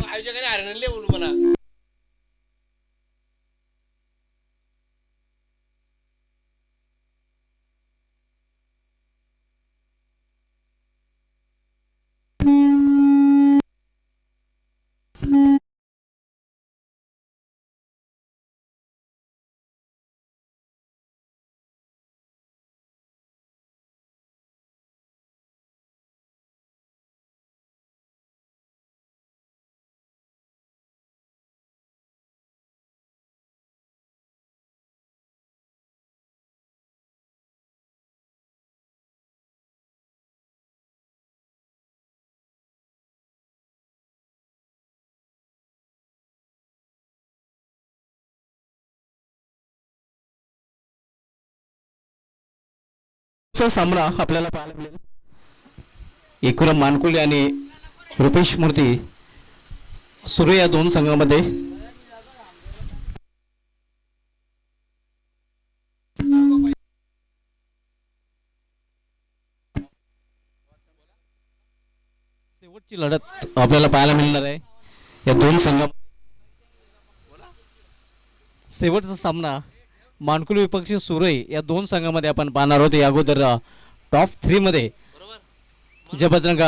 आयोजकाने हरण्याला बोलू म्हणा. सामना आपल्याला पाहायला मिळेल. एकूण मानकुले आणि रुपेश मूर्ती सूर्य या दोन संघामध्ये. शेवटची लढत आपल्याला पाहायला मिळणार आहे या दोन संघा. शेवटचा सामना मानकुली विपक्षी सुरई या दोन संघामध्ये आपण पाहणार आहोत. या अगोदर टॉप 3 मध्ये जयबजरंग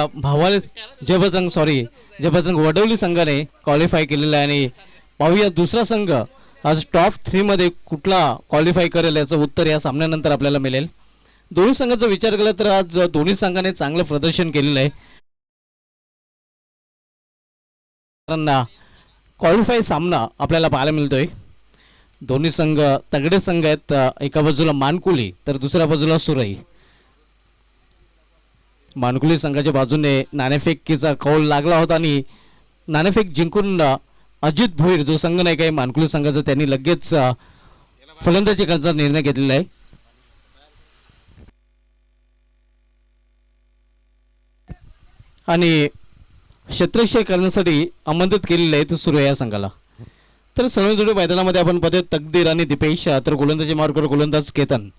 वडवली संघाने क्वालिफाय केलेला आहे. आणि पाहूया दुसरा संघ आज टॉप 3 मध्ये कुठला क्वालिफाय करेल याचं उत्तर या सामन्यानंतर आपल्याला मिळेल. दोन्ही संघाचा विचार केला तर आज दोन्ही संघाने चांगलं प्रदर्शन केलेलं आहे. क्वालिफाय सामना आपल्याला पाहायला मिळतोय. दोन्ही संघ तगडे संघ आहेत. एका बाजूला मानकुली तर दुसऱ्या बाजूला सुरई. मानकुली संघाच्या बाजूने नाणेफेकीचा कौल लागला होता आणि नाणेफेक जिंकून अजित भोईर जो संघ नाही काय मानकुली संघाचा त्यांनी लगेच फलंदाजी करण्याचा निर्णय घेतलेला आहे. आणि क्षेत्ररक्षण करण्यासाठी आमंत्रित केलेले आहेत सुरई या संघाला. तर सलंजोडी मैदानामध्ये आपण पाहतोय तकदीर आणि दीपेश तर गोलंदाजी मार्गावर गोलंदाज केतन.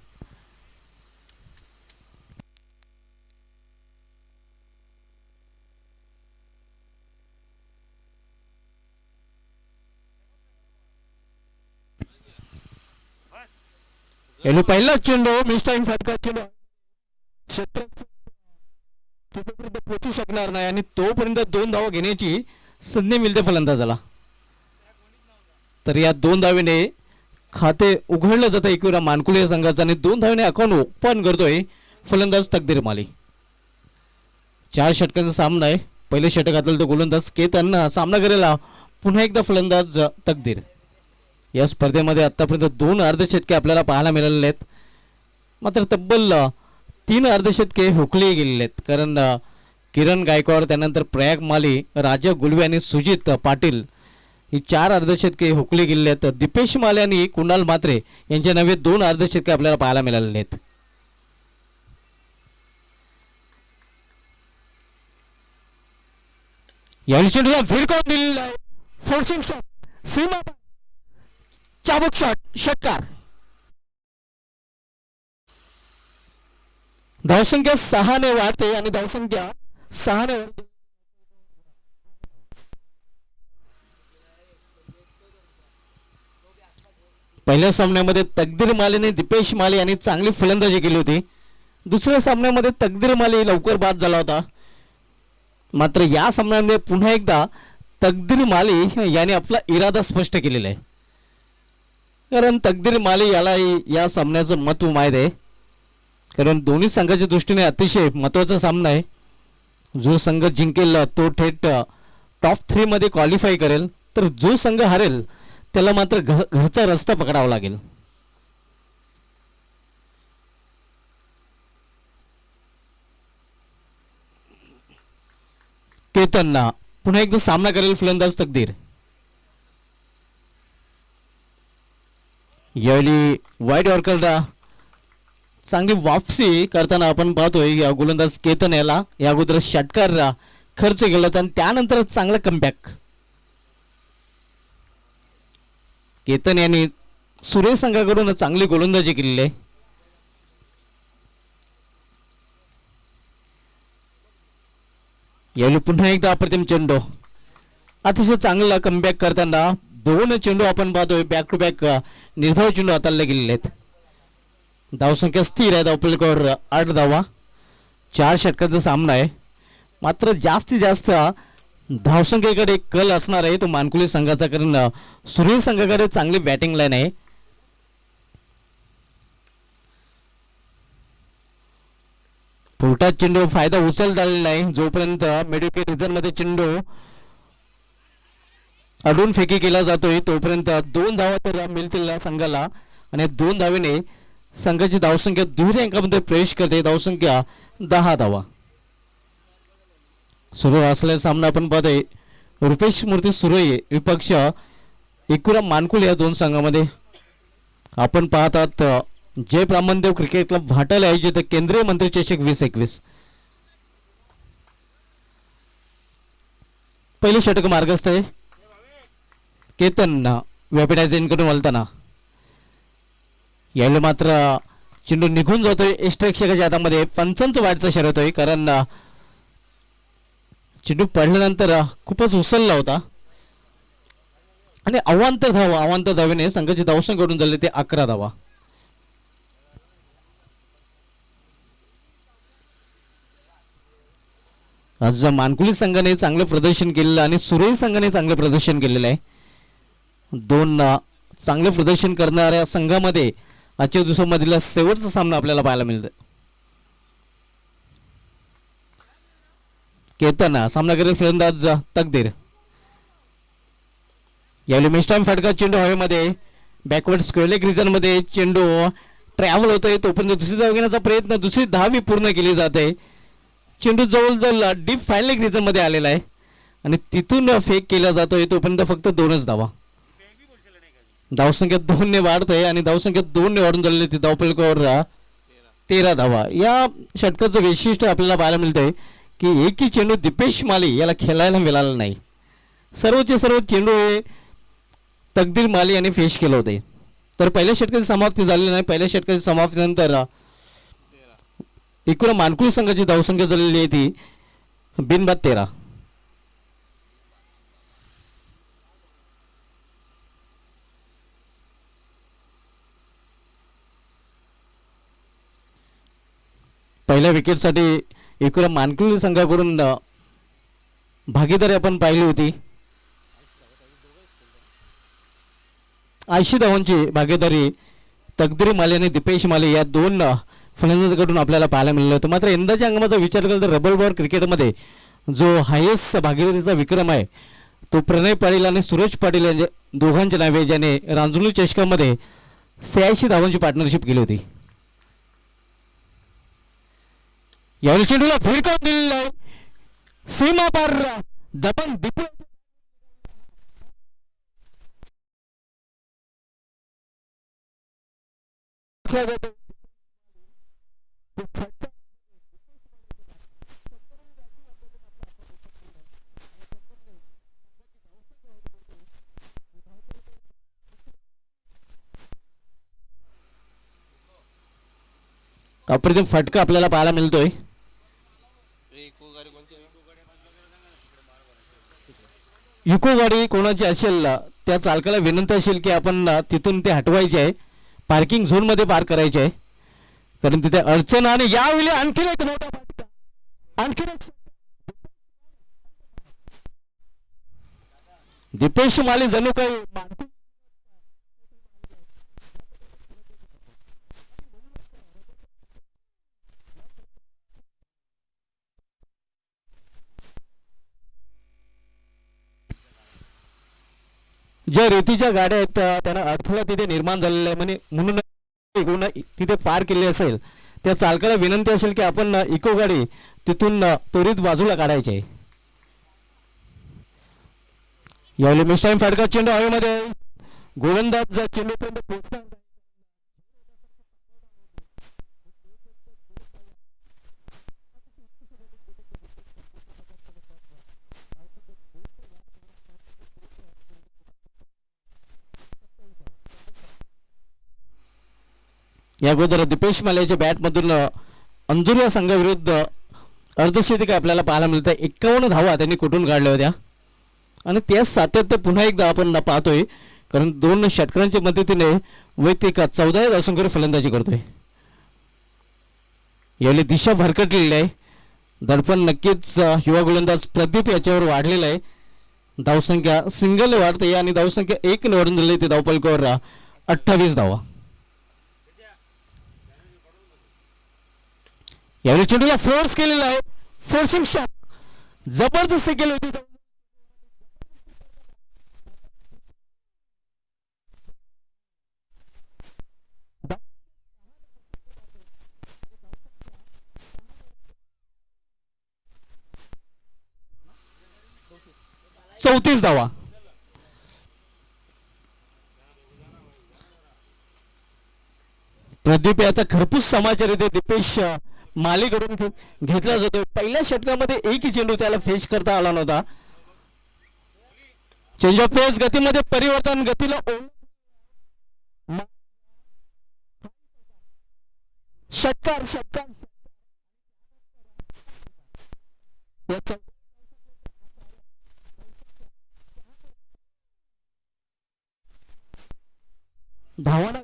पहिला चेंडू मिस्टाईन फटका चेंडू पोहोचू शकणार नाही आणि तोपर्यंत 2 धावा घेण्याची संधी मिळते फलंदाजाला. तर या 2 धावेने खाते उघडलं जातं एकविरा मानकुले संघाचं आणि 2 धावेने अकाउंट ओपन करतोय फलंदाज तकदीर माली. 4 षटकांचा सामना आहे. पहिले षटक घातलेलं तो गोलंदाज केतन सामना करेला पुन्हा एकदा फलंदाज तकदीर. या स्पर्धेमध्ये आतापर्यंत 2 अर्धशतके आपल्याला पाहायला मिळालेले आहेत. मात्र तब्बल 3 अर्धशतके हुकले गेलेले आहेत. कारण किरण गायकवाड त्यानंतर प्रयाग माली राजा गुलवे आणि सुजित पाटील ही 4 अर्धशतके हुकले गेलेले आहेत. दीपेश माले आणि कुणाल मात्रे यांच्या नवे 2 अर्धशतके आपल्याला पाहायला मिळालेले आहेत. या चेंडूला भिरकावून दिलेला आहे. फोर्सिंग शॉट सीमा चाबूक शॉट षटकार. धावसंख्या 6 ने वाढते आणि धावसंख्या 6 ने पहिल्या सामन्यामध्ये तकदीर मालीने दीपेश माली यांनी चांगली फलंदाजी केली होती. दुसऱ्या सामन्यामध्ये तकदीर माली लवकर बाद झाला होता. मात्र या सामन्यामध्ये पुन्हा एकदा तकदीर माली याने आपला इरादा स्पष्ट केलेला आहे. कारण तकदीर माली याला या सामन्याचं महत्त्व माहीत आहे. कारण दोन्ही संघाच्या दृष्टीने अतिशय महत्त्वाचा सामना आहे. जो संघ जिंकेल तो थेट टॉप 3 मध्ये क्वालिफाय करेल. तर जो संघ हारेल त्याला मात्र घरचा रस्ता पकडावा लागेल. केतनना पुन्हा एकदा सामना करेल फलंदाज तकदीर. यावेळी वाईट यॉर्करला चांगली वापसी करताना आपण पाहतोय या गोलंदाज केतन याला या अगोदर षटकार खर्च केला आणि त्यानंतर चांगला कमबॅक. केतन यांनी सुरेश संघाकडून चांगली गोलंदाजी केलेली आहे. यावेळी पुन्हा एकदा अप्रतिम चेंडू अतिशय चांगला कमबॅक करताना दोन चेंडू आपण पाहतोय बॅक टू बॅक निर्धाव चेंडू हाताळले गेलेले आहेत. धावसंख्या स्थिर आहे. धावपलकावर 8 धावा. 4 षटकांचा सामना आहे. मात्र जास्तीत जास्त धावसंख्येकडे कल असणार आहे तो मानकुली संघाचा, कारण सूर्य संघाकडे चांगली बॅटिंग लाईन आहे. फुलटा चेंडू फायदा उचलता आलेला नाही. जोपर्यंत मेडिकेट रिझन मध्ये चेंडू अडून फेकी केला जातोय तोपर्यंत 2 धावा तर मिळतील संघाला आणि 2 धावेने संघाची धावसंख्या दुहेरी अंकामध्ये प्रवेश करते. धावसंख्या 10 धावा. सुरू असलेला सामना आपण पाहतोय रुपेश मूर्ती सुरई विपक्ष एकूराम मानकुले या दोन संघामध्ये. आपण पाहतात जय ब्राह्मणदेव क्रिकेट क्लब भाटाल आयोजित केंद्रीय मंत्री चषक 2021. पहिले षटक मार्गस्थ आहे. केतन व्यापिटायझेन करून वळताना यावेळी मात्र चेंडू निघून जातोय यष्टरक्षकाच्या हातामध्ये. पंचांचं वाटचा शर्यत होय, कारण चेंडू पडल्यानंतर खूपच उसळला होता आणि अवांतर धावेने संघाची धावसंख्या कडून झाले ते 11 धावा. आज मानकुली संघाने चांगलं प्रदर्शन केलेलं आणि सुरई संघाने चांगलं प्रदर्शन केलेलं आहे. दोन चांगले प्रदर्शन करणाऱ्या संघामध्ये आजच्या दिवसामधील शेवटचा सामना आपल्याला पाहायला मिळतो. केतन सामना करेल फलंदाज तकदीर. यावेळी मिस्टाईम फटका चेंडू हवेमध्ये बॅकवर्ड स्क्वेअर लेग रिजन मध्ये चेंडू ट्रॅव्हल होतोय तोपर्यंत दुसरी धाव घेण्याचा प्रयत्न, दुसरी धाव पूर्ण केली जाते. चेंडू जवळजवळ डीप फाईन लेग रिजन मध्ये आलेला आहे आणि तिथून फेक केला जातोय तोपर्यंत फक्त 2च धावा. धावसंख्या 2 ने वाढतंय आणि धावसंख्या 2 ने वाढून झालेली ती धावपलकावर 13 धावा. या षटकाचं वैशिष्ट्य आपल्याला पाहायला मिळतंय की एकही चेंडू दीपेश माली याला खेळायला मिळाला नाही. सर्वचे सर्व चेंडू हे तकदीर माली यांनी फेश केलं होते. तर पहिल्या षटकाची समाप्ती झालेली नाही. पहिल्या षटकाची समाप्तीनंतर एकूण मानकुली संघाची धावसंख्या झालेली आहे ती बिनबाद 13. पहिल्या विकेटसाठी एकूण मानकुली संघाकडून भागीदारी आपण पाहिली होती. 80 धावांची भागीदारी तकदीर माली आणि दीपेश माली या दोन फलंदाजांकडून आपल्याला पाहायला मिळालं होतं. मात्र यंदाच्या अंगमाचा विचार केला तर रबल बॉल क्रिकेटमध्ये जो हायेस्ट भागीदारीचा विक्रम आहे तो प्रणय पाटील आणि सुरेश पाटील यांच्या दोघांच्या नावे, ज्याने रांजुली चषकामध्ये 86 धावांची पार्टनरशिप केली होती. यावेळी चेंडूला फिरकावून दिलेला आहे. सीमा पार दबंग दीपू अप्रतिम फटका आपल्याला पाहायला मिळतोय. इको गाडी कोणाची असेल त्या चालकाला विनंती असेल की आपण तिथून ते हटवायचे आहे, पार्किंग झोन मध्ये पार्क करायचे आहे, कारण तिथे अडचण. आणि यावेळी आणखी एक मोठा फटका, आणखी दीपेश माली जणू काही ज्या रेतीच्या गाड्या आहेत त्यांना अडथळा तिथे निर्माण झालेला आहे, म्हणून तिथे पार केले असेल त्या चालकाला विनंती असेल की आपण इको गाडी तिथून त्वरित बाजूला काढायची आहे. यावेळी मिस्टाईम फटका चेंडू हवेमध्ये गोलंदाज चेंडूपर्यंत पोहोचला. या अगोदर दीपेश माल्याच्या बॅटमधून अंजुर या संघाविरुद्ध अर्धशतक आपल्याला पाहायला मिळतं. 51 धावा त्यांनी कुठून काढल्या होत्या आणि त्याच सातत्य पुन्हा एकदा आपण पाहतोय, कारण 2 षटकांच्या मदतीने वैयक्तिक 14 धावसंख्येवर फलंदाजी करतोय. यावेळी दिशा भरकटलेली आहे. दडपण नक्कीच युवा गोलंदाज प्रदीप याच्यावर वाढलेला आहे. धावसंख्या सिंगल वाढते आणि धावसंख्या 1 निवडून दिली ते धावपलकावर 28 धावा. यावेळी चेंडूला फोर्स केलेला आहे. फोर्सिंग शॉट जबरदस्त केली होती. चौतीस धावा. प्रदीप याचा खरपूस समाचार इथे दीपेश मालीकडून घेतला जातो. पहिल्या षटकामध्ये एकही चेंडू त्याला फेस करता आला नव्हता. चेंज ऑफ पेस, गतीमध्ये परिवर्तन, गतीला षटकार षटकार धावाना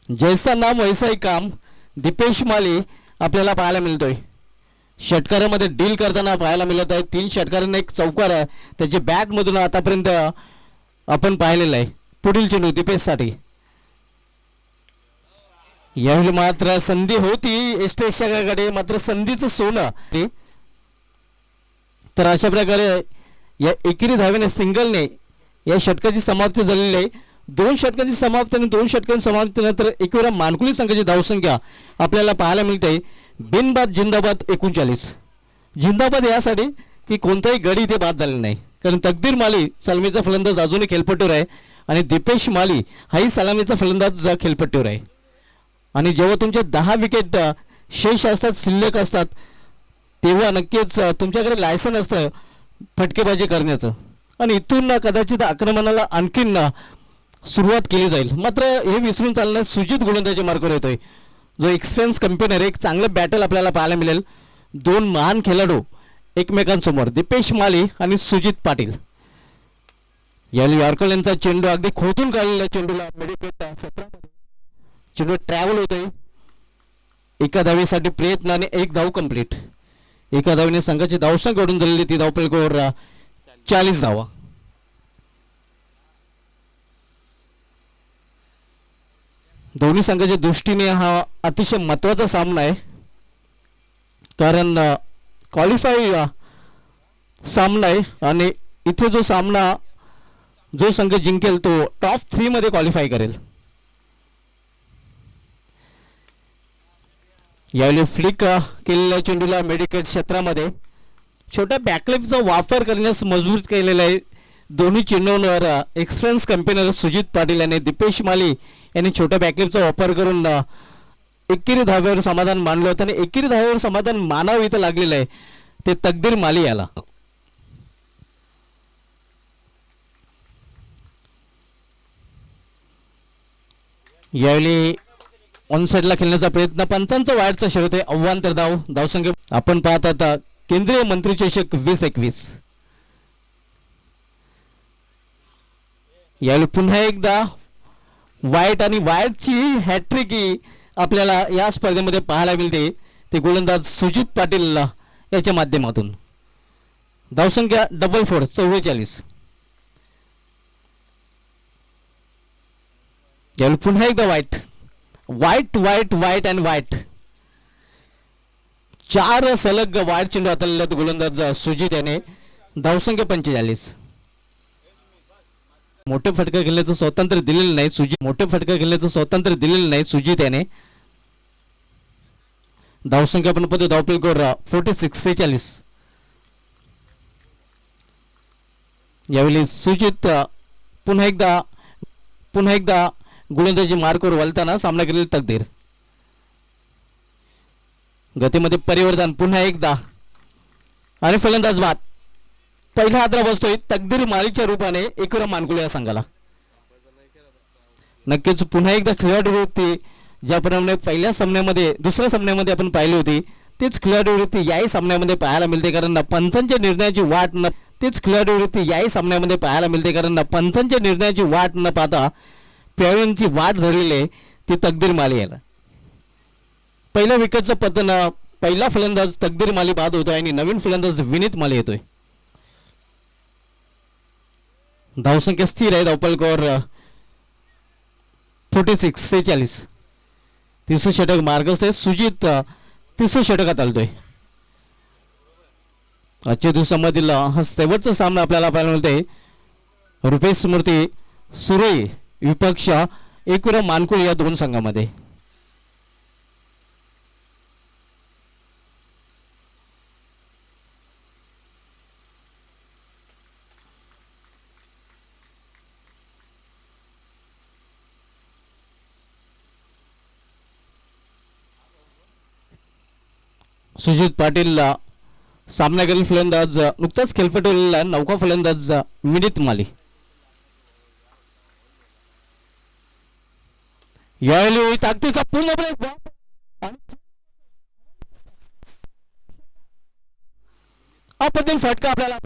जैसा नाम वैसा ही काम दीपेश माली आपल्याला पाहायला मिळतोय. षटकारामध्ये डील करताना पाहायला मिळत आहे. 3 षटकारांना एक चौकार आहे. त्याच्या बॅटमधून आतापर्यंत आपण पाहिलेलं आहे. पुढील चेंडू दीपेशसाठी. यावेळी मात्र संधी होती एस्ट्रेक्षकाकडे, मात्र संधीचं सोनं. तर अशा प्रकारे या एकेरी धावेने सिंगलने या षटकाची समाप्ती झालेली आहे. 2 षटकांची समाप्ती आणि 2 षटकांची समाप्तीनंतर एकवेळा मानकुली संघाची धावसंख्या आपल्याला पाहायला मिळते. बिनबाद जिंदाबाद 39. जिंदाबाद यासाठी की कोणताही गडी इथे बाद झालेला नाही, कारण तकदीर माली सलामीचा फलंदाज अजूनही खेळपट्टीवर आहे आणि दीपेश माली हाही सलामीचा फलंदाज खेळपट्टीवर आहे. आणि जेव्हा तुमचे 10 विकेट शेष असतात, शिल्लक असतात, तेव्हा नक्कीच तुमच्याकडे लायसन असतं फटकेबाजी करण्याचं आणि इथून कदाचित आक्रमणाला आणखीन सुरुवात केली जाईल. मात्र हे विसरून चालण्यास सुजित गोलंदाजी मार्गावर येतोय, जो एक्सपिरियन्स कंपेनर. एक चांगलं बॅटल आपल्याला पाहायला मिळेल. 2 महान खेळाडू एकमेकांसमोर, दीपेश माली आणि सुजित पाटील. यावेळी यॉर्कर यांचा चेंडू अगदी खोदून काढलेला चेंडूला मिडविकेट क्षेत्रामध्ये चेंडू ट्रॅव्हल होतोय. एका धावेसाठी प्रयत्न आणि 1 धाव कंप्लीट. एका धावेने संघाची धावसंख्या घडून झालेली ती धावपलकावर 40 धावा. दोन्ही संघाच्या दृष्टीने हा अतिशय महत्त्वाचा सामना आहे, कारण क्वालिफाय सामना आहे आणि इथे जो सामना जो संघ जिंकेल तो टॉप 3 मध्ये क्वालिफाय करेल. यावेळी फ्लिक केलेल्या चेंडूला मेडिकेट क्षेत्रामध्ये छोट्या बॅकलेपचा वापर करण्यास मजबूर केलेला आहे. दोन्ही चेंडूंवर एक्सपिरियन्स कंपेनर सुजित पाटील आणि दीपेश माली यांनी छोट्या बॅकलेपचा वापर करून एकेरी धाव्यावर समाधान मानलं होतं आणि एकेरी धाव्यावर समाधान मानावं इथं लागलेलं आहे ते तकदीर माली याला. यावेळी ऑन साइडला खेळण्याचा प्रयत्न, पंचांचा वाईटचा शर्यत आहे. अव्वांतर धाव. धावसंख्या आपण पाहत आता केंद्रीय मंत्री चषक 2021. यावेळी पुन्हा एकदा वाईट आणि वाईटची हॅट्रिक आपल्याला या स्पर्धेमध्ये पाहायला मिळते. ते गोलंदाज सुजित पाटील याच्या माध्यमातून. धावसंख्या डबल 4 44. यावेळी पुन्हा एकदा वाईट वाईट वाईट वाईट आणि वाईट. 4 सलग वाईट चेंडू हाताळलेला गोलंदाज सुजित याने. धावसंख्या 45. मोठे फटका खेळण्याचं स्वातंत्र्य दिलेलं नाही सुजित. मोठे फटका खेळण्याचं स्वातंत्र्य दिलेलं नाही सुजित याने. धावसंख्या पण पद धावपलकावर 46 46. यावेळी सुजित पुन्हा एकदा गोलंदाजी मार्कवर वळताना सामना केलेली तकदीर. गतीमध्ये परिवर्तन पुन्हा एकदा आणि फलंदाज बाद. पहिला हादरा बसतोय तकदीर मालीच्या रूपाने एकवेळा मानकुळे या संघाला. नक्कीच पुन्हा एकदा खेळाडू वृत्ती ज्याप्रमाणे पहिल्या सामन्यामध्ये दुसऱ्या सामन्यामध्ये आपण पाहिली होती तीच खेळाडू वृत्ती याही सामन्यामध्ये पाहायला मिळते, कारण पंचांच्या निर्णयाची वाट न तीच खेळाडू वृत्ती याही सामन्यामध्ये पाहायला मिळते, कारण पंचांच्या निर्णयाची वाट न पाहता खेळाडूंची वाट धरलेली ती तकदीर माली याला. पहिल्या विकेटचं पतन पहिला फलंदाज तकदीर माली बाद होतोय आणि नवीन फलंदाज विनीत माली येतोय. धावसंख्या स्थिर आहे. धावफलकावर 46. तिसरं षटक मार्गस्थ आहे. सुजित तिसऱ्या षटकात आलतोय. आजच्या दिवसामधील हा शेवटचा सामना आपल्याला पाहायला मिळतोय. रुपेश स्मृती सुरई विपक्ष एकविरा मानकुळ या दोन संघामध्ये. सुजित पाटील सामन्याकडील फलंदाज नुकताच खेळपटवलेला नौका फलंदाज विनीत माली. यावेळी ताकदीचा पूर्ण ब्रेक अप्रतिम फटका आपल्याला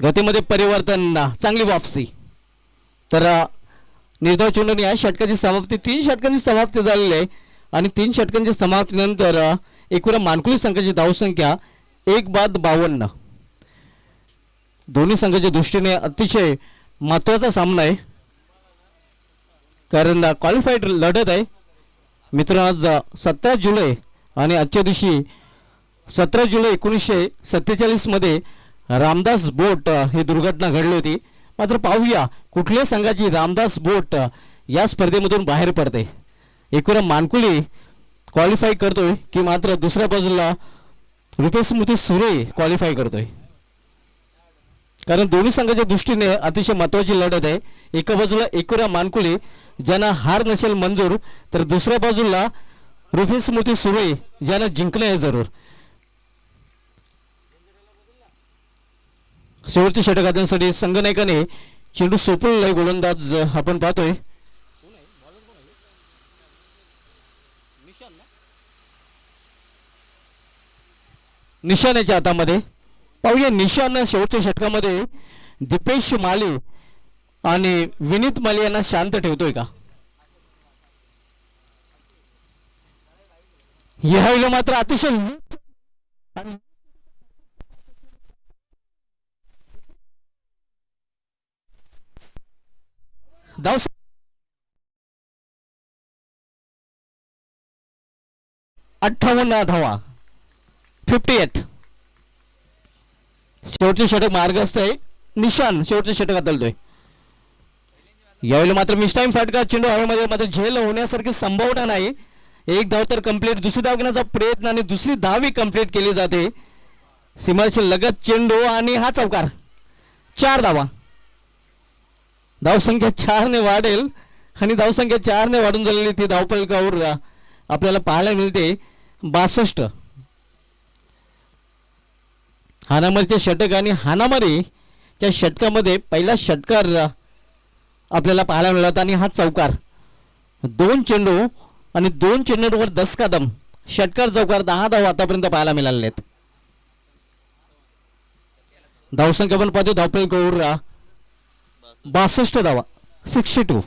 गतीमध्ये परिवर्तन, चांगली वापसी. तर निर्धाव चेंडून या षटकाची समाप्ती 3 षटकांची समाप्ती झालेली आहे आणि 3 षटकांच्या समाप्तीनंतर एकूण मानकुली संघाची धावसंख्या 1-52. दोन्ही संघाच्या दृष्टीने अतिशय महत्त्वाचा सामना आहे, कारण क्वालिफाईड लढत आहे. मित्रांनो, आज 17 जुलै आणि आजच्या दिवशी 17 जुलै 1947 मध्ये रामदास बोट ही दुर्घटना घडली होती. मात्र पाहूया कुठल्या संघाची रामदास बोट या स्पर्धेमधून बाहेर पडते. एकूण मानकुली क्वालिफाय करतोय की मात्र दुसऱ्या बाजूला रुपेश स्मृती सुरे क्वालिफाय करतोय, कारण दोन्ही संघाच्या दृष्टीने अतिशय महत्त्वाची लढत आहे. एका बाजूला एकूरा मानकुली ज्यांना हार नसेल मंजूर, तर दुसऱ्या बाजूला रुपेश स्मृती सुरे ज्यांना जिंकणे आहे जरूर. शेवटच्या षटकांसाठी संघनायकाने चेंडू सोपवलेला गोलंदाज आपण पाहतोय. निशाण्याच्या हातामध्ये पाहूया. निशाण शेवटच्या षटकामध्ये दीपेश माली आणि विनीत माली यांना शांत ठेवतोय का? यावेळी मात्र अतिशय धाव 58 धावा 58. शेवटचे षटक मार्गस्थ आहे. निशान शेवटच्या षटकात आलतोय. यावेळी मात्र मिस टाइम फटका. चेंडू हवेमध्ये मात्र झेल होण्यासारखी संभावना नाही. एक धाव तर कंप्लीट, दुसरी धाव घेण्याचा प्रयत्न आणि दुसरी धाव कंप्लीट केली जाते. सीमारेषे लगत चेंडू आणि हा चौकार. 4 धावा. धावसंख्या 4 ने वाढेल आणि धावसंख्या 4 ने वाढून झालेली ती धावफलकावर आपल्याला पाहायला मिळते 62. हाणामारीचे षटक आणि हाणामारीच्या षटकामध्ये पहिला षटकार आपल्याला पाहायला मिळाला आणि हा चौकार. 2 चेंडू आणि 2 चेंडूवर 10 कदम. षटकार चौकार 10 धाव आतापर्यंत पाहायला मिळाले आहेत. धावसंख्या पण पाहतो धावफलकावर 62 धावा 62.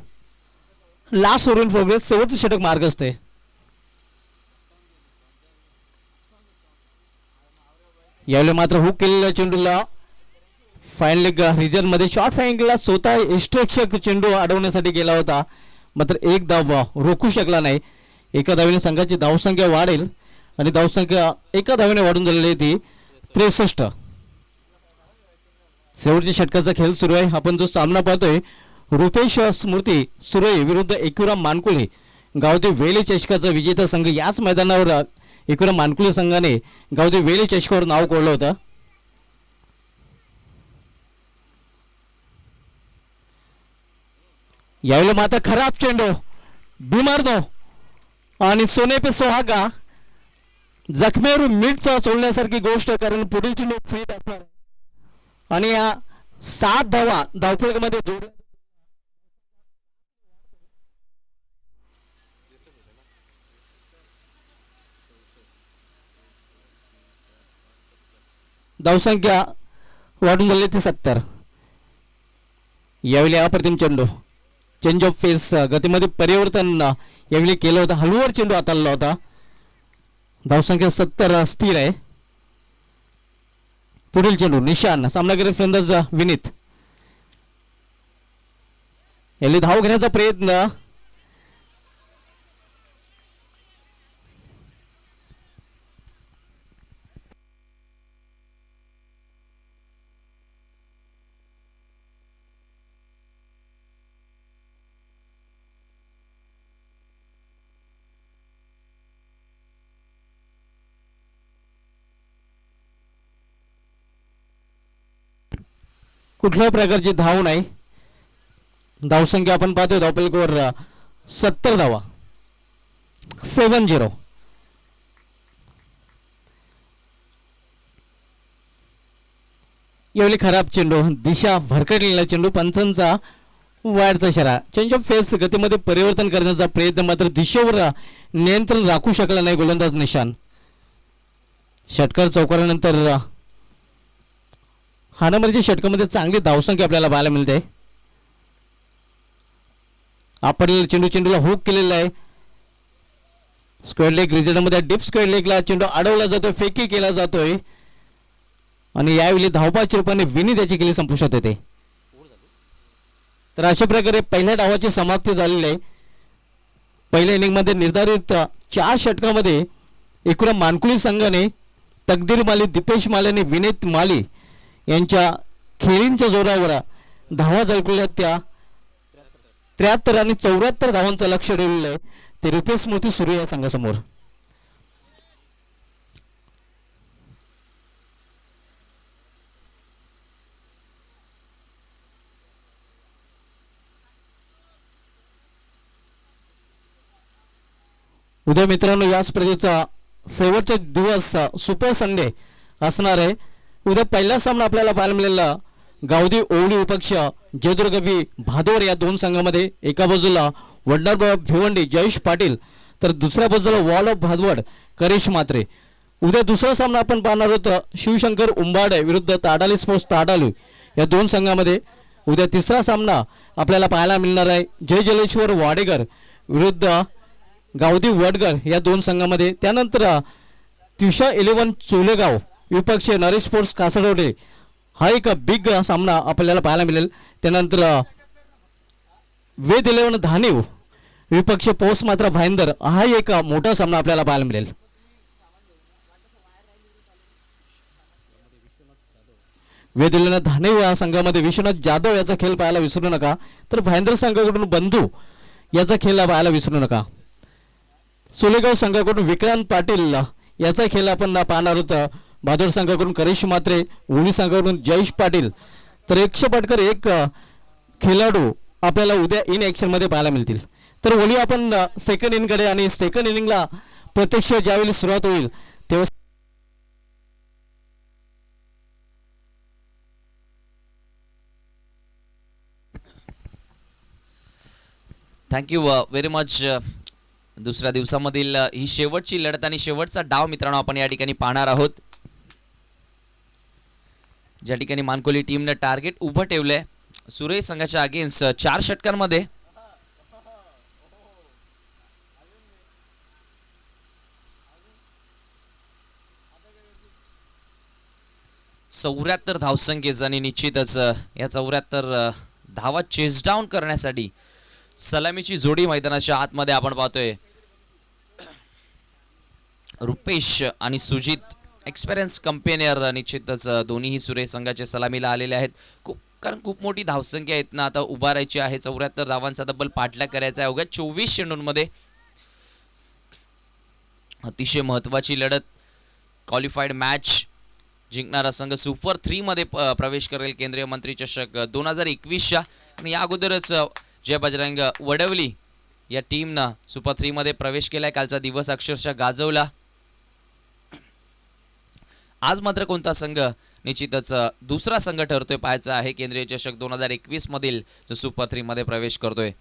Last over in progress. शेवटचे षटक मार्गस्थ आहे. यावेळी मात्र हुक केलेल्या चेंडूला फाईन लेग रिजन मध्ये शॉर्ट फाईनला स्वतः यष्टेक्षक चेंडू अडवण्यासाठी गेला होता, मात्र एक धाव रोखू शकला नाही. एका धावेने संघाची धावसंख्या वाढेल आणि धावसंख्या एका धावेने वाढून झालेली ती 63. शेवटच्या षटकाचा खेळ सुरू आहे. आपण जो सामना पाहतोय रुपेश स्मृती सुरे विरुद्ध एकविरा मानकुळे गावदेव वेले चषकाचा विजेता संघ याच मैदानावर एकूण मानकुली संघाने गावदी वेली चषकावर नाव कोरलं होतं. यावेळी मात्र खराब चेंडू बिमारनो आणि सोने पे सोहागा जखमेवर मीठ सोडण्यासारखी गोष्ट, कारण पुढील चेंडू फ्रीट असणार आणि या 7 धावा धावफलकामध्ये जोड. धावसंख्या वाढून झाली ती 70. यावेळी अप्रतिम चेंडू चेंज ऑफ फेस गतीमध्ये परिवर्तन यावेळी केलं होतं. हळूवर चेंडू हाताळला होता. धावसंख्या 70 स्थिर आहे. पुढील चेंडू निशान सामनागिरी फलंदाज विनीत यावेळी धाव घेण्याचा प्रयत्न. कुठल्याही प्रकारची धाव नाही. धावसंख्या आपण पाहतोय धावपलकावर 70 धावा 70. यावेळी खराब चेंडू दिशा भरकटलेला चेंडू पंचांचा वायरचा इशारा. चेंज ऑफ फेस गतीमध्ये परिवर्तन करण्याचा प्रयत्न मात्र दिशेवर नियंत्रण राखू शकला नाही गोलंदाज निशान. षटकार चौकारानंतर हाणामारीच्या षटकामध्ये चांगली धावसंख्या आपल्याला पाहायला मिळते. आपण चेंडूला हुक केलेला आहे. स्क्वेअर लेग रिझल्टमध्ये डीप स्क्वेअर लेगला चेंडू अडवला जातोय, फेकी केला जातोय आणि यावेळी धावपाच्या रूपाने विनी त्याची केली संपुष्टात येते. तर अशा प्रकारे पहिल्या डावाची समाप्ती झालेली आहे. पहिल्या इनिंगमध्ये निर्धारित 4 षटकामध्ये एकूण मानकुली संघाने तकदीर माली, दीपेश माली आणि विनीत माली यांच्या खेळींच्या जोरावर धावा झळकलेल्या त्या 73 आणि 74 धावांचं लक्ष ठेवलेलं आहे ते रितेश स्मृती सुरू या संघासमोर. उद्या मित्रांनो या स्पर्धेचा शेवटचा दिवस सुपर संडे असणार आहे. उद्या पहिला सामना आपल्याला पाहायला मिळाला गावदी ओवळी विपक्ष जयदुर्गवी भादोर या 2 संघामध्ये. एका बाजूला वडनार भिवंडी जयेश पाटील तर दुसऱ्या बाजूला वॉल ऑफ भादवड करेश मात्रे. उद्या दुसरा सामना आपण पाहणार आहोत शिवशंकर उंबाडे विरुद्ध ताडाली स्पोर्ट्स ताडालू या 2 संघामध्ये. उद्या तिसरा सामना आपल्याला पाहायला मिळणार आहे जय जलेश्वर वाडेकर विरुद्ध गावदी वडगर या 2 संघामध्ये. त्यानंतर त्युषा 11 चोलेगाव विपक्ष नरेश स्पोर्ट्स कासडवडे हा एक बिग सामना आपल्याला पाहायला मिळेल. त्यानंतर वेद 11 धानीव विपक्ष पोस्ट मात्र भाईंदर हा एक मोठा सामना आपल्याला पाहायला मिळेल. वेद 11 धानीव या संघामध्ये विश्वनाथ जाधव याचा खेळ पाहायला विसरू नका. तर भाईंदर संघाकडून बंधू याचा खेळ पाहायला विसरू नका. सोलेगाव संघाकडून विक्रांत पाटील याचा खेळ आपण पाहणार आहोत. भादोड संघाकडून करेश मात्रे, उळी संघाकडून जयेश पाटील. तर 100 पटकर एक खेळाडू आपल्याला उद्या इन ॲक्शन मध्ये पाहायला मिळतील. तर ओली आपण सेकंड इनिंगकडे आणि सेकंड इनिंगला प्रत्यक्ष ज्यावेळी सुरुवात होईल तेव्हा थँक्यू व्हेरी मच. दुसऱ्या दिवसामधील ही शेवटची लढत आणि शेवटचा डाव मित्रांनो आपण या ठिकाणी पाहणार आहोत. ज्या ठिकाणी मानकोली टीमने टार्गेट उभं ठेवलंय सुरेश संघाच्या अगेन्स्ट 4 षटकांमध्ये. चौऱ्याहत्तर धावसंख्येचा आणि निश्चितच या 74 धावा चेस डाऊन करण्यासाठी सलामीची जोडी मैदानाच्या आतमध्ये आपण पाहतोय. रुपेश आणि सुजित एक्सपिरियन्स कंपेनियर निश्चितच दोन्हीही सुरेश संघाच्या सलामीला आलेले आहेत. कारण खूप मोठी धावसंख्या आहेत ना आता उभारायची आहे. 74 धावांचा डबल पाठलाग करायचा आहे अवघ्या 24 चेंडूंमध्ये. अतिशय महत्त्वाची लढत, क्वालिफाईड मॅच जिंकणारा संघ सुपर 3 मध्ये प्रवेश करेल केंद्रीय मंत्री चषक 2021च्या. आणि या अगोदरच जय बजरंग वडवली या टीमनं सुपर 3 मध्ये प्रवेश केलाय. कालचा दिवस अक्षरशः गाजवला. आज मात्र कोणता संघ निश्चितच दुसरा संघ ठरतोय पाहायचा आहे. केंद्रीय चषक 2021 मधील जो सुपर 3 मध्ये प्रवेश करतोय.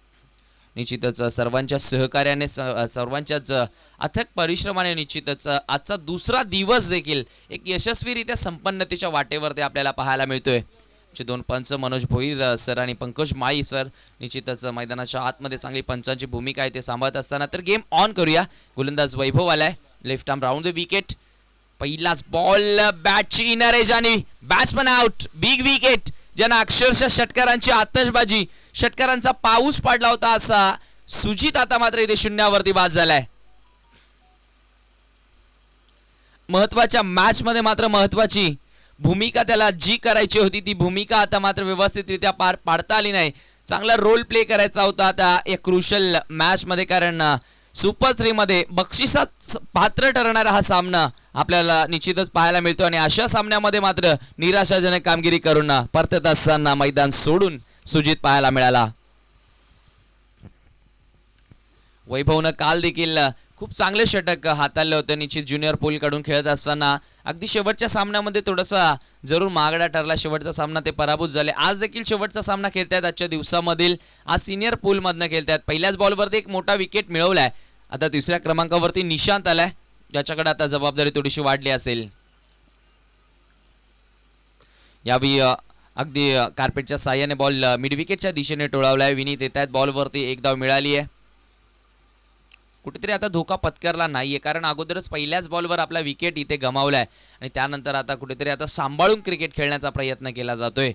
निश्चितच सर्वांच्या सहकार्याने सर्वांच्याच अथक परिश्रमाने निश्चितच आजचा दुसरा दिवस देखील एक यशस्वीरित्या संपन्नतेच्या वाटेवरती आपल्याला पाहायला मिळतोय. दोन पंच मनोज भोईर सर आणि पंकज माई सर निश्चितच मैदानाच्या आतमध्ये चांगली पंचांची भूमिका आहे ते सांभाळत असताना. तर गेम ऑन करूया. गोलंदाज वैभव आलाय. Left arm round the wicket. पहिलाच बॉल बॅटची इनर एज आणि बॅट्समन आउट. बिग विकेट ज्यांना अक्षरशः षटकारांची आतषबाजी, षटकारांचा पाऊस पडला होता असा सुजित आता मात्र इथे शून्यावरती बाद झालाय. महत्वाच्या मॅच मध्ये मात्र महत्वाची भूमिका त्याला जी करायची होती ती भूमिका आता मात्र व्यवस्थितरित्या पार पाडता आली नाही. चांगला रोल प्ले करायचा होता आता या क्रुशल मॅच मध्ये, कारण सुपर 3 मध्ये बक्षिसात पात्र ठरणारा हा सामना आपल्याला निश्चितच पाहायला मिळतो. आणि अशा सामन्यामध्ये मात्र निराशाजनक कामगिरी करून परतत असताना मैदान सोडून सुजित पाहायला मिळाला. वैभवनं काल देखील खूप चांगले षटक हाताळले होते निश्चित ज्युनियर पूल कडून खेळत असताना. अगदी शेवटच्या सामन्यामध्ये थोडासा जरूर महागडा ठरला शेवटचा सामना, ते पराभूत झाले. आज देखील शेवटचा सामना खेळतायत आजच्या दिवसामधील. आज सिनियर पूल मधनं खेळतायत. पहिल्याच बॉलवरती एक मोठा विकेट मिळवलाय. आता तिसऱ्या क्रमांकावरती निशांत आलाय, ज्याच्याकडे आता जबाबदारी थोडीशी वाढली असेल. यावेळी अगदी कार्पेटच्या साह्याने बॉल मिड विकेटच्या दिशेने टोळावलाय. विनीत येत आहेत बॉलवरती. एक धाव मिळाली आहे. कुठेतरी आता धोका पत्करला नाहीये, कारण अगोदरच पहिल्याच बॉलवर आपला विकेट इथे गमावलाय आणि त्यानंतर आता कुठेतरी आता सांभाळून क्रिकेट खेळण्याचा प्रयत्न केला जातोय.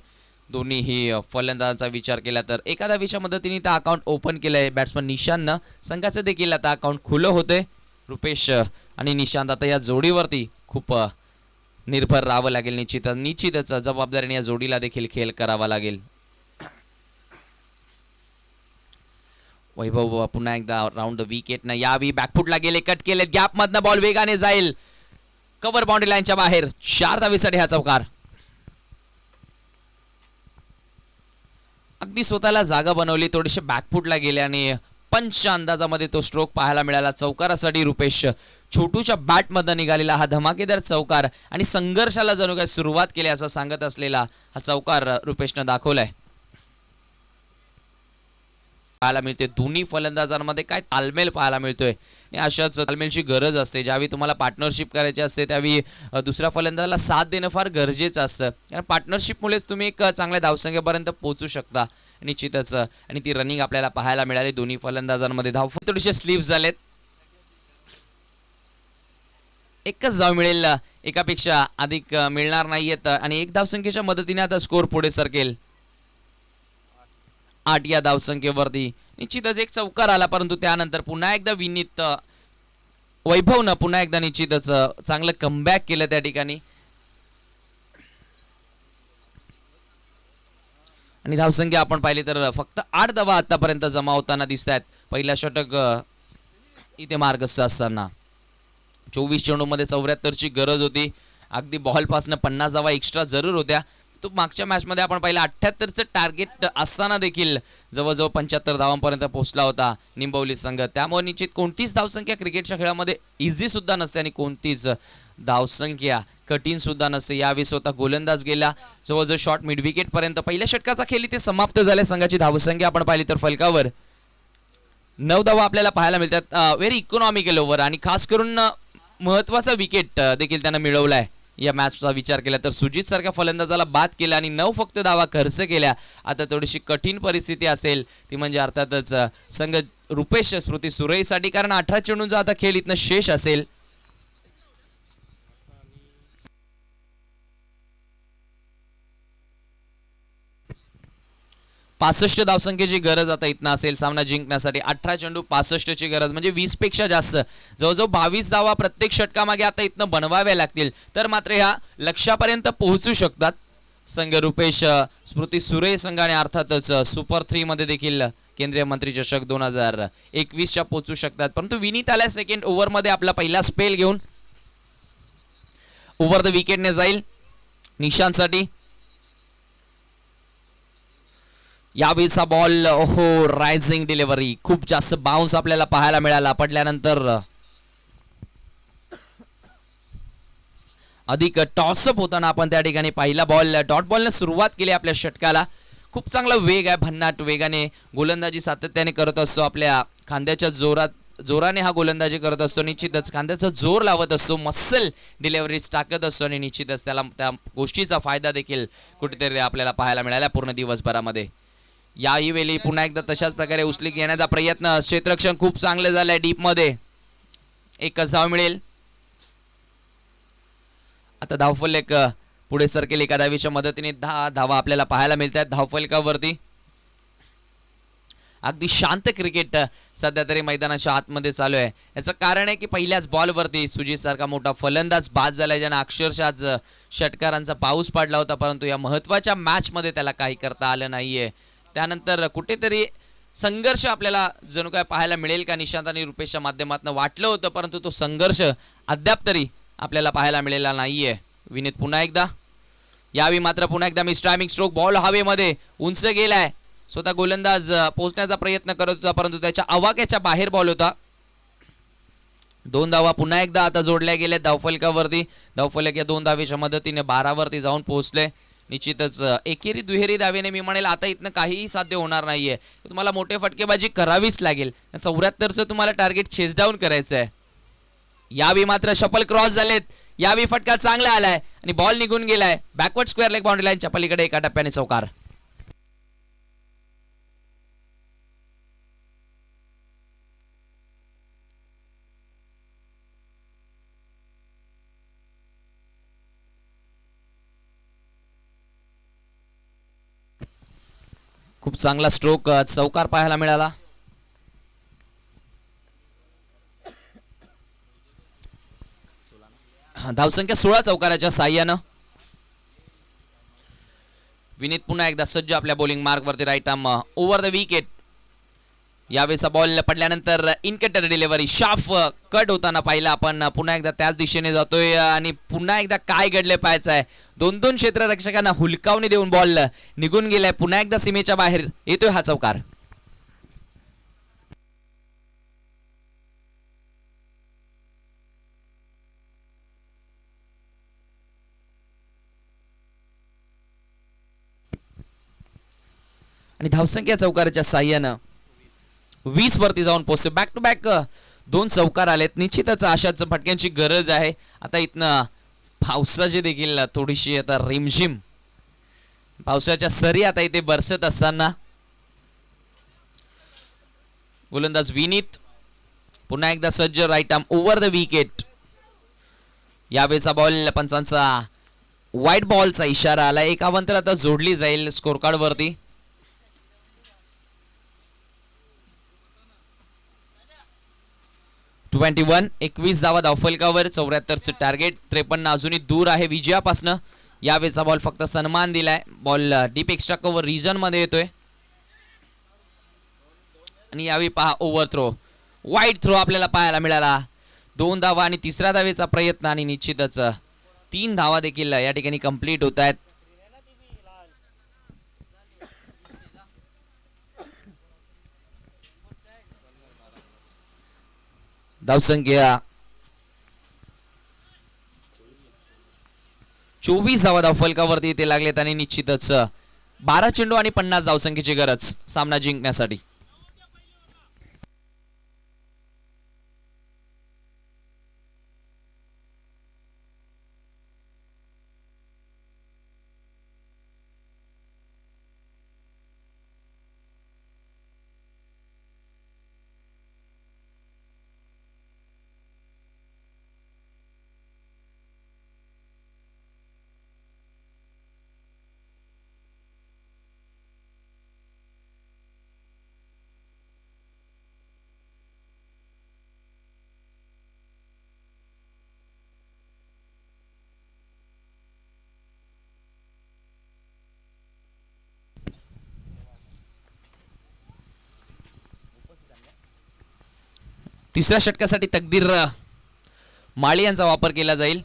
दोन्हीही फलंदाजांचा विचार केला तर एका धावेच्या मदतीने त्या अकाउंट ओपन केलंय बॅट्समन निशांतनं. संघाचं देखील आता अकाउंट खुलं होतंय. रुपेश आणि निशांत आता या जोडीवरती खूप निर्भर राहावं लागेल. निश्चितच जबाबदारीने या जोडीला देखील खेळ करावा लागेल. वैभव पुन्हा एकदा राऊंड द विकेट न यावी. बॅकफुटला गेले, कट केले, गॅप मधनं बॉल वेगाने जाईल, कव्हर बाउंड्री लाईनच्या बाहेर. 4 धावेसाठी हा चौकार. अगदी स्वतःला जागा बनवली, थोडेसे बॅकफुटला गेले आणि पंचच्या अंदाजामध्ये तो स्ट्रोक पाहायला मिळाला. चौकारासाठी रुपेश छोटूच्या बॅट मधनं निघालेला हा धमाकेदार चौकार आणि संघर्षाला जणू काय सुरुवात केली असं सांगत असलेला हा चौकार रुपेशनं दाखवलाय. पाहायला मिळते दोन्ही फलंदाजांमध्ये काय तालमेल पाहायला मिळतोय. अशाच तालमेलची गरज असते. ज्यावेळी तुम्हाला पार्टनरशिप करायची असते त्यावेळी दुसऱ्या फलंदाजाला साथ देणं फार गरजेचं असतं, कारण पार्टनरशिपमुळेच तुम्ही एक चांगल्या धावसंख्येपर्यंत पोहोचू शकता निश्चितच. आणि ती रनिंग आपल्याला पाहायला मिळाली दोन्ही फलंदाजांमध्ये. धावफलक थोडेसे स्लीप झालेत. एकच धाव मिळेल, एकापेक्षा अधिक मिळणार नाहीयेत आणि एक धावसंख्येच्या मदतीने आता स्कोर पुढे सरकेल. 8 या धावसंख्येवरती निश्चितच एक चौकार आला, परंतु त्यानंतर पुन्हा एकदा विनीत वैभवनं पुन्हा एकदा निश्चितच चांगलं कमबॅक केलं त्या ठिकाणी. आणि धावसंख्या आपण पाहिली तर फक्त 8 धावा आतापर्यंत जमा होताना दिसत आहेत. पहिला षटक इथे मार्गस्थ असताना 24 चेंडूमध्ये 74ची गरज होती. अगदी बॉलपासनं 50 धावा एक्स्ट्रा जरूर होत्या. तो मागच्या मॅचमध्ये आपण पाहिलं 78चं टार्गेट असताना देखील जवळजवळ 75 धावांपर्यंत पोहोचला होता निंबवली संघ. त्यामुळे निश्चित कोणतीच धावसंख्या क्रिकेटच्या खेळामध्ये इझी सुद्धा नसते आणि कोणतीच धावसंख्या कठीण सुद्धा नसते. यावेळी स्वतः गोलंदाज गेला जवळजवळ शॉर्ट मिड विकेट पर्यंत. पहिल्या षटकाचा खेळ इथे समाप्त झाल्या. संघाची धावसंख्या आपण पाहिली तर फलकावर 9 धावा आपल्याला पाहायला मिळतात. व्हेरी इकॉनॉमिकल ओव्हर आणि खास करून महत्वाचा विकेट देखील त्यानं मिळवलाय. या मॅचचा विचार केला तर सुजित सारख्या फलंदाजाला बाद केला आणि 9 फक्त धावा खर्च केल्या. आता थोडीशी कठीण परिस्थिती असेल ती म्हणजे अर्थातच संघ रुपेश स्मृती सुरईसाठी, कारण 18 चेंडूंचा आता खेळ इथनं शेष असेल. पासष्ट धावसंख्येची गरज आता इथनं असेल सामना जिंकण्यासाठी. 18 चेंडू 65 ची गरज म्हणजे 20 पेक्षा जास्त, जवळजवळ 22 धावा प्रत्येक षटकामागे आता इथनं बनवाव्या लागतील तर मात्र ह्या लक्ष्यापर्यंत पोहोचू शकतात संघ रुपेश स्मृती सुरे संघाने. अर्थातच सुपर 3 मध्ये देखील केंद्रीय मंत्री चषक 2021च्या पोहोचू शकतात. परंतु विनीत आल्या सेकंड ओव्हरमध्ये आपला पहिला स्पेल घेऊन ओव्हर द विकेटने जाईल निशांतसाठी. यावेळीचा बॉल ओहो रायझिंग डिलिव्हरी, खूप जास्त बाउन्स आपल्याला पाहायला मिळाला. पडल्यानंतर अधिक टॉसअप होताना आपण त्या ठिकाणी पहिला बॉल डॉट बॉलने सुरुवात केली आपल्या षटकाला. खूप चांगला वेग आहे, भन्नाट वेगाने गोलंदाजी सातत्याने करत असतो. आपल्या खांद्याच्या जोराने हा गोलंदाजी करत असतो. निश्चितच खांद्याचा जोर लावत असतो, मसल डिलिव्हरीज टाकत असतो आणि निश्चितच त्याला त्या गोष्टीचा फायदा देखील कुठेतरी आपल्याला पाहायला मिळाला पूर्ण दिवसभरामध्ये. याही वेळी पुन्हा एकदा तशाच प्रकारे उचली घेण्याचा प्रयत्न. क्षेत्ररक्षण खूप चांगलं झालंय डीपमध्ये. एकच धाव मिळेल. आता धावफलक पुढे सरकेल. एका धावीच्या मदतीने 10 धावा आपल्याला पाहायला मिळतात धावफलकावरती. अगदी शांत क्रिकेट सध्या तरी मैदानाच्या आतमध्ये चालू आहे. याचं कारण आहे की पहिल्याच बॉलवरती सुजित सारखा मोठा फलंदाज बाद झालाय, ज्यानं अक्षरशः आज षटकारांचा पाऊस पडला होता. परंतु या महत्वाच्या मॅचमध्ये त्याला काही करता आलं नाहीये. त्यानंतर कुठेतरी संघर्ष आपल्याला जणू काय पाहायला मिळेल का निशांत आणि रुपेशच्या माध्यमातून वाटलं होतं, परंतु तो संघर्ष अद्याप तरी आपल्याला पाहायला मिळालेला नाहीये. विनीत पुन्हा एकदा. यावेळी मात्र पुन्हा एकदा मिस टायमिंग स्ट्रोक. बॉल हवेमध्ये उंच गेलाय. स्वतः गोलंदाज पोहोचण्याचा प्रयत्न करत होता, परंतु त्याच्या आवाक्याच्या बाहेर बॉल होता. 2 धावा पुन्हा एकदा आता जोडल्या गेल्या धावफलकावरती. धावफलक या 2 धावेच्या मदतीने 12 वरती जाऊन पोहोचले. निश्चितच एकेरी दुहेरी धावेने मी म्हणेल आता इथनं काहीही साध्य होणार नाहीये. तुम्हाला मोठे फटकेबाजी करावीच लागेल. 74चं तुम्हाला टार्गेट चेस डाऊन करायचं आहे. यावेळी मात्र शफल क्रॉस झालेत. यावेळी फटका चांगला आलाय आणि बॉल निघून गेलाय बॅकवर्ड स्क्वेअर लेग बाउंड्री लाईनच्या पलीकडे. एका टप्प्याने चौकार. खूप चांगला स्ट्रोक चौकार पाहायला मिळाला. धावसंख्या 16 चौकाराच्या साह्यानं. विनीत पुन्हा एकदा सज्ज आपल्या बॉलिंग मार्क वरती. Right arm over the wicket. यावेळेचा बॉल पडल्यानंतर इनकटर डिलिव्हरी. शार्प कट होताना पाहिला आपण. पुन्हा एकदा त्याच दिशेने जातोय आणि पुन्हा एकदा काय घडले पाहायचं आहे. 2 क्षेत्ररक्षकांना हुलकावणी देऊन बॉल निघून गेलाय. पुन्हा एकदा सीमेच्या बाहेर येतोय हा चौकार. आणि धावसंख्या चौकाराच्या साह्यानं 20 वरती जाऊन पोहोचते. बॅक टू बॅक 2 चौकार आलेत. निश्चितच अशाच फटक्यांची गरज आहे. आता इथनं पावसाची देखील थोडीशी आता रिमझिम पावसाच्या सरी आता इथे बरसत असताना गोलंदाज विनीत पुन्हा एकदा सज्ज. Right arm over the wicket. यावेळेचा बॉल पंचांचा व्हाईट बॉलचा इशारा आला. एक अवंतर आता जोडली जाईल स्कोर कार्ड वरती. .21 21 धावा धावफलकावर. 74चं टार्गेट. 53 अजूनही दूर आहे विजयापासनं. यावेळेचा बॉल फक्त सन्मान दिलाय. Ball deep extra cover region मध्ये येतोय आणि यावेळी पहा ओव्हर थ्रो. वाईड थ्रो आपल्याला पाहायला मिळाला. 2 धावा आणि तिसऱ्या धावेचा प्रयत्न आणि निश्चितच 3 धावा देखील या ठिकाणी कंप्लीट होत आहेत. धावसंख्या 24 धावा धावफलकावरती ते लागलेत आणि निश्चितच 12 चेंडू आणि 50 धावसंख्येची गरज सामना जिंकण्यासाठी. तिसऱ्या षटकासाठी तकदीर माळी यांचा वापर केला जाईल.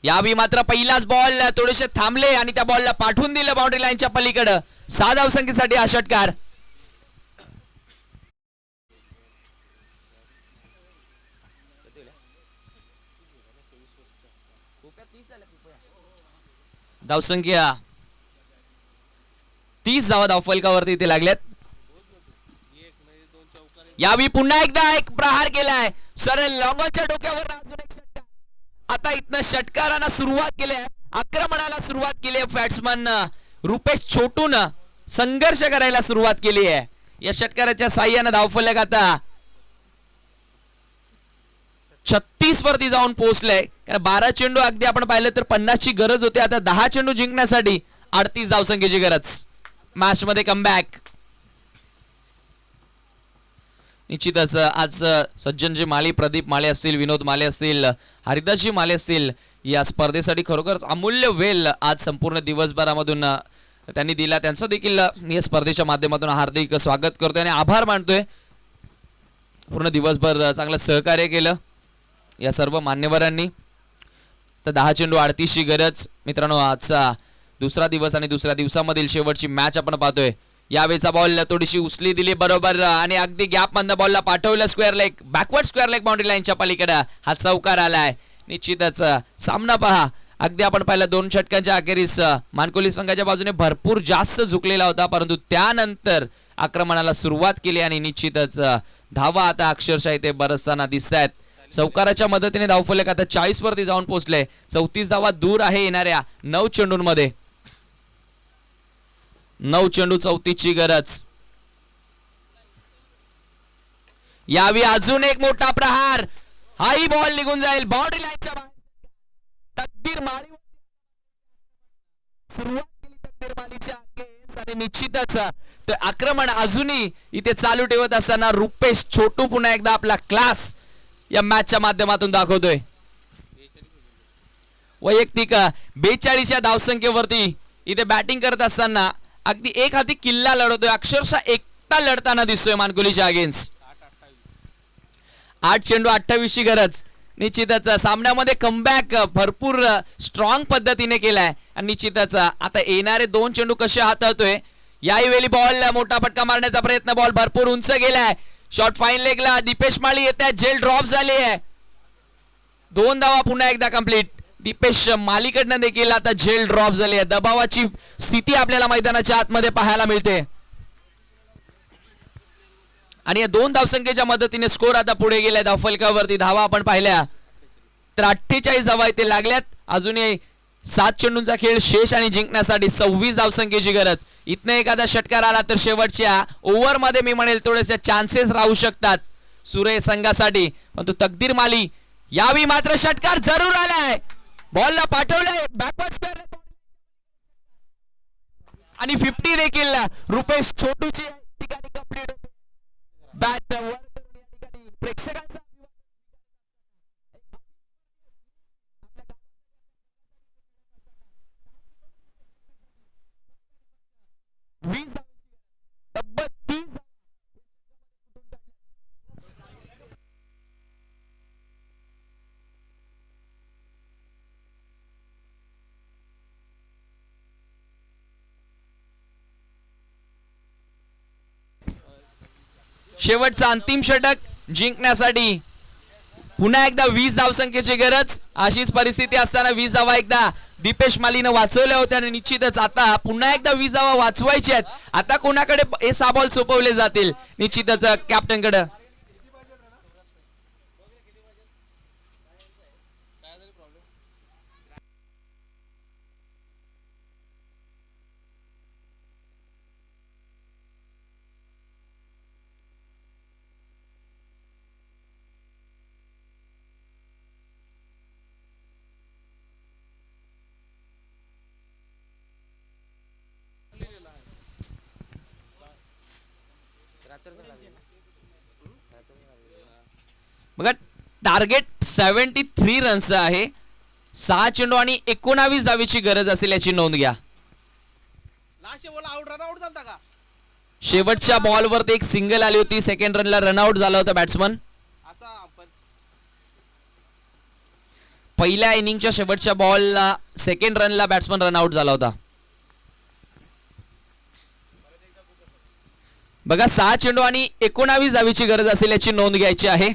यावेळी मात्र पहिलाच बॉल थोडेसे थांबले आणि त्या बॉलला पाठवून दिलं बाउंड्री लाईनच्या पलीकडे. 6 धावसंख्येसाठी हा षटकार. धावसंख्या 30 धावा धावफलकावरती इथे लागल्यात. यावेळी पुन्हा एकदा एक प्रहार केलाय सरळ लॉंगॉनच्या डोक्यावर. आता इथनं षटकारांना सुरुवात केली आहे, आक्रमणाला सुरुवात केली आहे. बॅट्समन रुपेश छोटून संघर्ष करायला सुरुवात केली आहे. या षटकाराच्या साह्यानं धावफलक आता 36 वरती जाऊन पोहोचलंय. कारण 12 चेंडू अगदी आपण पाहिलं तर 50 ची गरज होती. आता 10 चेंडू जिंकण्यासाठी 38 धावसंख्येची गरज. मॅच मध्ये कमबॅक. निश्चितच आज सज्जनजी माळी, प्रदीप माळे असतील, विनोद माळे असतील, हरिदासजी माळे असतील, या स्पर्धेसाठी खरोखरच अमूल्य वेळ आज संपूर्ण दिवसभरामधून त्यांनी दिला. त्यांचं देखील या स्पर्धेच्या माध्यमातून हार्दिक स्वागत करतोय आणि आभार मानतोय. पूर्ण दिवसभर चांगलं सहकार्य केलं या सर्व मान्यवरांनी. तर 10 चेंडू 38 ची गरज. मित्रांनो, आजचा दुसरा दिवस आणि दुसऱ्या दिवसामधील शेवटची मॅच आपण पाहतोय. यावेळेचा बॉल थोडीशी उचली दिली बरोबर आणि अगदी गॅप मधनं बॉलला पाठवलं square leg, backward square leg boundary लाईनच्या पलीकडे हा चौकार आलाय. निश्चितच सामना पहा, अगदी आपण पाहिलं 2 षटकांच्या अखेरीस मानकोली संघाच्या बाजूने भरपूर जास्त झुकलेला होता, परंतु त्यानंतर आक्रमणाला सुरुवात केली आणि निश्चितच धावा आता अक्षरशः इथे बरसताना दिसत आहेत. चौकाराच्या मदतीने धावफलक आता 40 वरती जाऊन पोहोचले. 34 धावा दूर आहे येणाऱ्या 9 चेंडूंमध्ये. 9 चेंडू 34 ची गरज. यावी अजून एक मोठा प्रहार. हाही बॉल निघून जाईल बाउंड्री लाईनच्या बाहेर. तकदीर माळी सुरुवात केली तकदीर माळीच्या आणि निश्चितच तर आक्रमण अजूनही इथे चालू ठेवत असताना रुपेश छोटू पुन्हा एकदा आपला क्लास या मॅचच्या माध्यमातून दाखवतोय. वैयक्तिक 42 या धावसंख्येवरती इथे बॅटिंग करत असताना अगदी एक हाती किल्ला लढवतोय. अक्षरशः एकटा लढताना दिसतोय मानकुलीच्या अगेन्स्ट. 8 चेंडू 28 ची गरज. निश्चितच सामन्यामध्ये कमबॅक भरपूर स्ट्रॉंग पद्धतीने केलाय आणि निश्चितच आता येणारे 2 चेंडू कसे हाताळतोय. याही बॉल मोठा फटका मारण्याचा प्रयत्न, बॉल भरपूर उंच गेलाय. शॉट फाईन लेगला दीपेश माळी येत आहे, झेल ड्रॉप झाली आहे. 2 धावा पुन्हा एकदा कंप्लीट. दीपेश मालीकडनं देखील आता झेल ड्रॉप झाली आहे. दबावाची स्थिती आपल्याला मैदानाच्या आतमध्ये पाहायला मिळते आणि या 2 धावसंख्येच्या मदतीने स्कोर आता पुढे गेलाय धावफलकावरती. धावा आपण पाहिल्या तर 48 धावा इथे लागल्यात. अजूनही 7 चेंडूंचा खेळ शेष आणि जिंकण्यासाठी 26 धावसंख्येची गरज. इथनं एखादा षटकार आला तर शेवटच्या ओव्हर मध्ये मी म्हणेल थोडेसे चान्सेस राहू शकतात सुरेश संघासाठी. परंतु तकदीर माली यावेळी मात्र षटकार जरूर आलाय. बॉलला पाठवलंय बॅकवर्ड स्क्वेअर आणि 50 देखील रुपेश छोटूची ठिकाणी कंप्लीट होते. बॅट वर प्रेक्षकांचा 20 तब्बल 30 शेवटचा अंतिम षटक जिंकण्यासाठी पुन्हा एकदा 20 धावसंख्येची गरज. अशीच परिस्थिती असताना 20 धावा एकदा दीपेश मालीनं वाचवल्या होत्या आणि निश्चितच आता पुन्हा एकदा 20 धावा वाचवायच्या आहेत. आता कोणाकडे हे 6 बॉल सोपवले जातील. निश्चितच कॅप्टन कडे. बघा टार्गेट 73 रन्स आहे. 6 चेंडू आणि 19 धावेची गरज असेल याची नोंद घ्या. शेवटच्या बॉलवरती एक सिंगल आली होती. सेकंड रनला रनआउट झाला होता बॅट्समन. पहिल्या इनिंगच्या शेवटच्या बॉलला सेकंड रनला बॅट्समन रनआउट झाला होता. बघा 6 चेंडू आणि 19 धावेची गरज असेल याची नोंद घ्यायची आहे.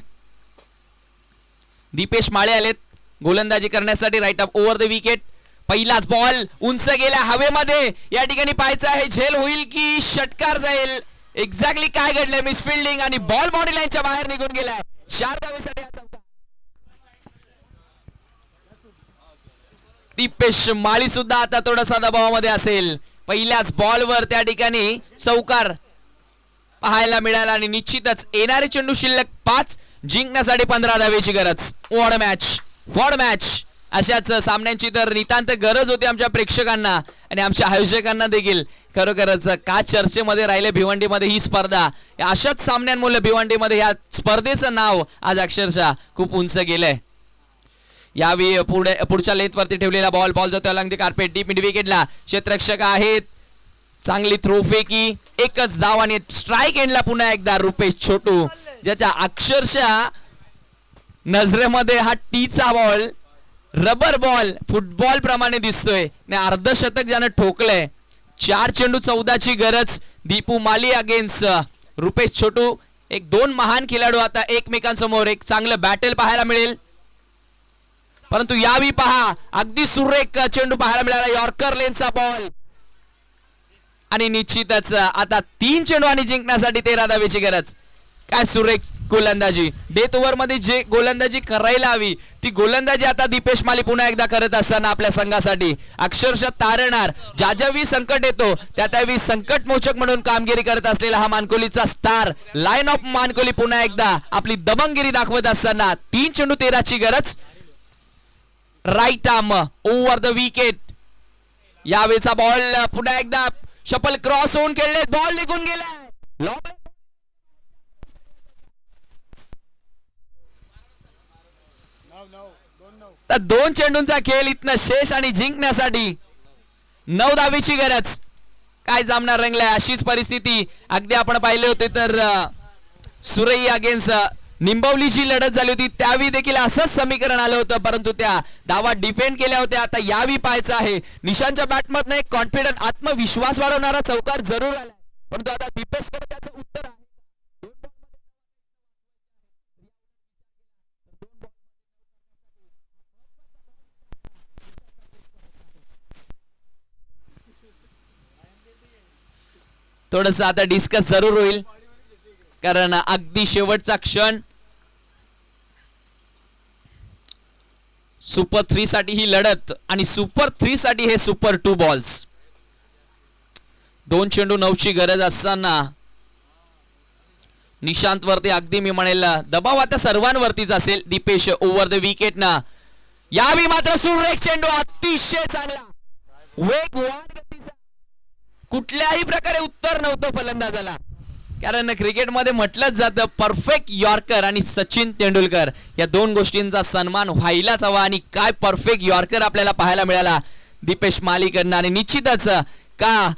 दीपेश माळे आलेत गोलंदाजी करण्यासाठी right up over the wicket. पहिलाच बॉल उंच गेला हवेमध्ये. या ठिकाणी पाहायचं आहे झेल होईल की षटकार जाईल. एक्झॅक्टली काय घडलंय मिसफिल्डिंग आणि बॉल बॉडी लाईनच्या बाहेर निघून गेलाय. 4 धावेसाठी हा चौकार. दीपेश माळी सुद्धा आता थोडासा दबावामध्ये असेल. पहिल्याच बॉलवर त्या ठिकाणी चौकार पाहायला मिळाला आणि निश्चितच येणारे चेंडू शिल्लक 5 जिंकण्यासाठी 15 धावेची गरज. वॉड मॅच अशाच सामन्यांची तर नितांत गरज होती आमच्या प्रेक्षकांना आणि आमच्या आयोजकांना देखील. खरोखरच का चर्चेमध्ये राहिले भिवंडीमध्ये ही स्पर्धा. अशाच सामन्यांमुळे भिवंडीमध्ये या स्पर्धेचं नाव आज अक्षरशः खूप उंच गेलंय. यावेळी पुढच्या लेथ वरती ठेवलेला बॉल जातो along the carpet deep mid विकेटला. क्षेत्ररक्षक आहेत. चांगली थ्रो फेकी. एकच धाव आणि स्ट्राईक एंडला पुन्हा एकदा रुपेश छोटू ज्याच्या अक्षरशः नजरेमध्ये हा टीचा बॉल रबर बॉल फुटबॉल प्रमाणे दिसतोय. अर्धशतक ज्यानं ठोकलंय. 4 चेंडू 14ची गरज. दीपू माली अगेन्स्ट रुपेश छोटू. एक 2 महान खेळाडू आता एकमेकांसमोर. एक चांगलं बॅटल पाहायला मिळेल. परंतु यावेळी पहा अगदी सुरेख चेंडू पाहायला मिळाला. यॉर्कर लेनचा बॉल आणि निश्चितच आता 3 चेंडू आणि जिंकण्यासाठी 13 धावेची गरज. काय सुरेख गोलंदाजी. डेथ ओव्हर मध्ये जे गोलंदाजी करायला हवी ती गोलंदाजी आता दीपेश माली पुन्हा एकदा करत असताना आपल्या संघासाठी अक्षरशः तारणार. ज्यावेळी संकट येतो त्यावेळी संकट मोचक म्हणून कामगिरी करत असलेला हा मानकोलीचा स्टार लाईन ऑफ मानकोली पुन्हा एकदा आपली दबंगगिरी दाखवत असताना 3 चेंडू 13ची गरज. Right arm over the wicket. यावेळेचा बॉल पुन्हा एकदा शपल क्रॉस होऊन खेळले. बॉल निघून गेला. तर 2 चेंडूंचा खेळ इथनं शेष आणि जिंकण्यासाठी 9 धावेची गरज. काय जामणार रंगलाय अशीच परिस्थिती अगदी आपण पाहिले होते तर सुरई अगेन्स्ट निंबवलीची लढत झाली होती त्यावेळी देखील असंच समीकरण आलं होतं. परंतु त्या धावा डिफेंड केल्या होत्या. आता यावेळी पाहायचं आहे निशांच्या बॅटमधनं एक कॉन्फिडंट आत्मविश्वास वाढवणारा चौकार जरूर आला. परंतु आता दीपेशकडे त्याचं उत्तर आहे. थोडस आता डिस्कस जरूर होईल कारण अगदी शेवटचा क्षण. सुपर 3 साठी ही लढत आणि सुपर 3 साठी हे सुपर 2 बॉल्स. 2 चेंडू 9ची गरज असताना निशांत वरती अगदी मी म्हणेल दबाव आता सर्वांवरतीच असेल. दीपेश ओव्हर द विकेट ना. यावेळी मात्र सुरेख चेंडू अतिशय चांगला वेगवान गतीचा. कुठल्याही प्रकारे उत्तर नव्हतं फलंदाजाला कारण क्रिकेटमध्ये म्हटलंच जातं परफेक्ट यॉर्कर आणि सचिन तेंडुलकर या 2 गोष्टींचा सन्मान व्हायलाच हवा. आणि काय परफेक्ट यॉर्कर आपल्याला पाहायला मिळाला दीपेश मालीकडनं. आणि निश्चितच का